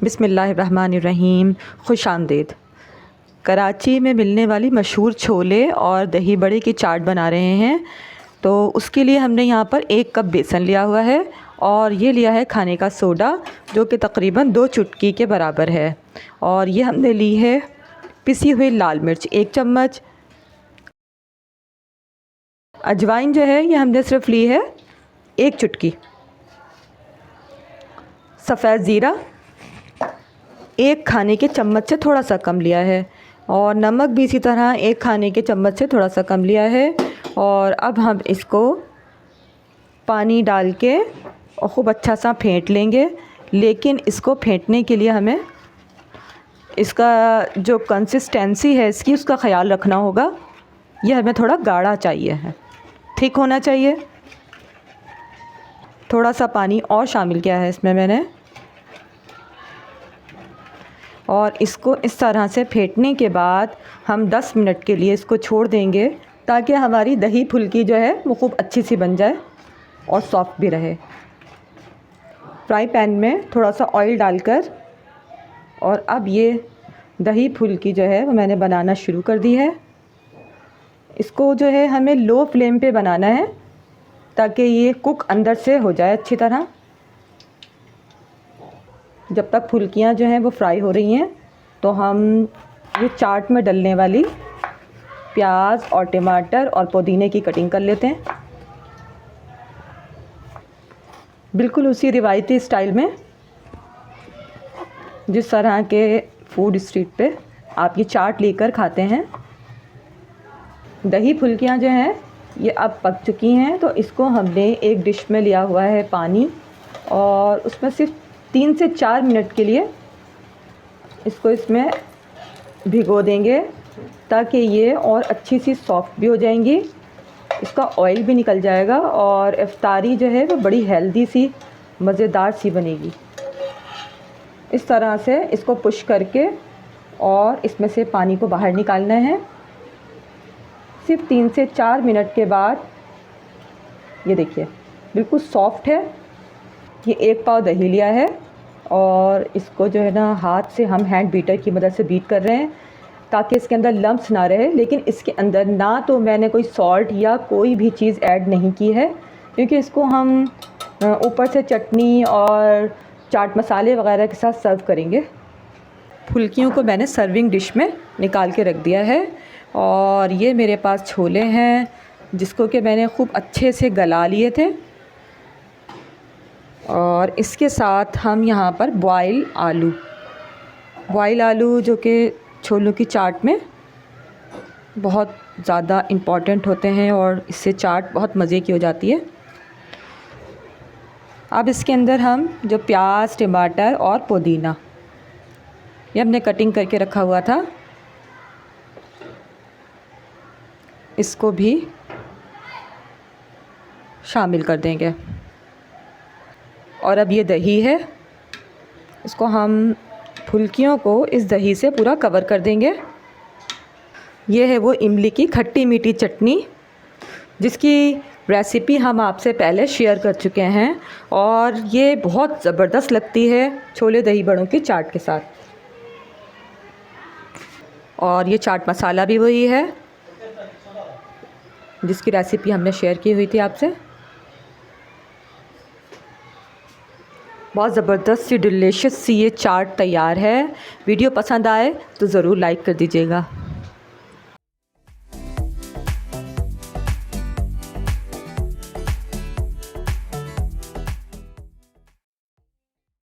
बिस्मिल्लाहिर्रहमानिर्रहीम। खुशामदीद। कराची में मिलने वाली मशहूर छोले और दही बड़े की चाट बना रहे हैं। तो उसके लिए हमने यहाँ पर 1 कप बेसन लिया हुआ है और ये लिया है खाने का सोडा जो कि तकरीबन 2 चुटकी के बराबर है। और ये हमने ली है पिसी हुई लाल मिर्च 1 चम्मच। अजवाइन जो है ये हमने सिर्फ ली है 1 चुटकी। सफ़ेद ज़ीरा 1 खाने के चम्मच से थोड़ा सा कम लिया है और नमक भी इसी तरह 1 खाने के चम्मच से थोड़ा सा कम लिया है। और अब हम इसको पानी डाल के और ख़ूब अच्छा सा फेंट लेंगे। लेकिन इसको फेंटने के लिए हमें इसका जो कंसिस्टेंसी है इसकी उसका ख़याल रखना होगा। यह हमें थोड़ा गाढ़ा चाहिए है, थिक होना चाहिए। थोड़ा सा पानी और शामिल किया है इसमें मैंने और इसको इस तरह से फेंटने के बाद हम 10 मिनट के लिए इसको छोड़ देंगे ताकि हमारी दही फुल्की जो है वो खूब अच्छी सी बन जाए और सॉफ्ट भी रहे। फ्राई पैन में थोड़ा सा ऑयल डालकर और अब ये दही फुल्की जो है वो मैंने बनाना शुरू कर दी है। इसको जो है हमें लो फ्लेम पे बनाना है ताकि ये कुक अंदर से हो जाए अच्छी तरह। जब तक फुल्कियाँ जो हैं वो फ्राई हो रही हैं तो हम ये चाट में डलने वाली प्याज और टमाटर और पुदीने की कटिंग कर लेते हैं, बिल्कुल उसी रिवायती स्टाइल में जिस तरह के फूड स्ट्रीट पे आप ये चाट लेकर खाते हैं। दही फुल्कियाँ जो हैं ये अब पक चुकी हैं तो इसको हमने एक डिश में लिया हुआ है पानी और उसमें सिर्फ 3 से 4 मिनट के लिए इसको इसमें भिगो देंगे ताकि ये और अच्छी सी सॉफ्ट भी हो जाएंगी, इसका ऑयल भी निकल जाएगा और इफ्तारी जो है वो बड़ी हेल्दी सी मज़ेदार सी बनेगी। इस तरह से इसको पुश करके और इसमें से पानी को बाहर निकालना है। सिर्फ 3 से 4 मिनट के बाद ये देखिए बिल्कुल सॉफ्ट है। ये 1 पाव दही लिया है और इसको जो है ना हाथ से हम हैंड बीटर की मदद से बीट कर रहे हैं ताकि इसके अंदर लम्प्स ना रहे। लेकिन इसके अंदर ना तो मैंने कोई सॉल्ट या कोई भी चीज़ ऐड नहीं की है क्योंकि इसको हम ऊपर से चटनी और चाट मसाले वगैरह के साथ सर्व करेंगे। फुल्कियों को मैंने सर्विंग डिश में निकाल के रख दिया है और ये मेरे पास छोले हैं जिसको कि मैंने खूब अच्छे से गला लिए थे और इसके साथ हम यहाँ पर बॉयल आलू जो कि छोलों की चाट में बहुत ज़्यादा इम्पॉर्टेंट होते हैं और इससे चाट बहुत मज़े की हो जाती है। अब इसके अंदर हम जो प्याज टमाटर और पुदीना ये हमने कटिंग करके रखा हुआ था इसको भी शामिल कर देंगे। और अब ये दही है, इसको हम फुल्कियों को इस दही से पूरा कवर कर देंगे। ये है वो इमली की खट्टी मीठी चटनी जिसकी रेसिपी हम आपसे पहले शेयर कर चुके हैं और ये बहुत ज़बरदस्त लगती है छोले दही बड़ों की चाट के साथ। और ये चाट मसाला भी वही है जिसकी रेसिपी हमने शेयर की हुई थी आपसे। बहुत ज़बरदस्त सी डिलीशियस सी ये चाट तैयार है। वीडियो पसंद आए तो ज़रूर लाइक कर दीजिएगा।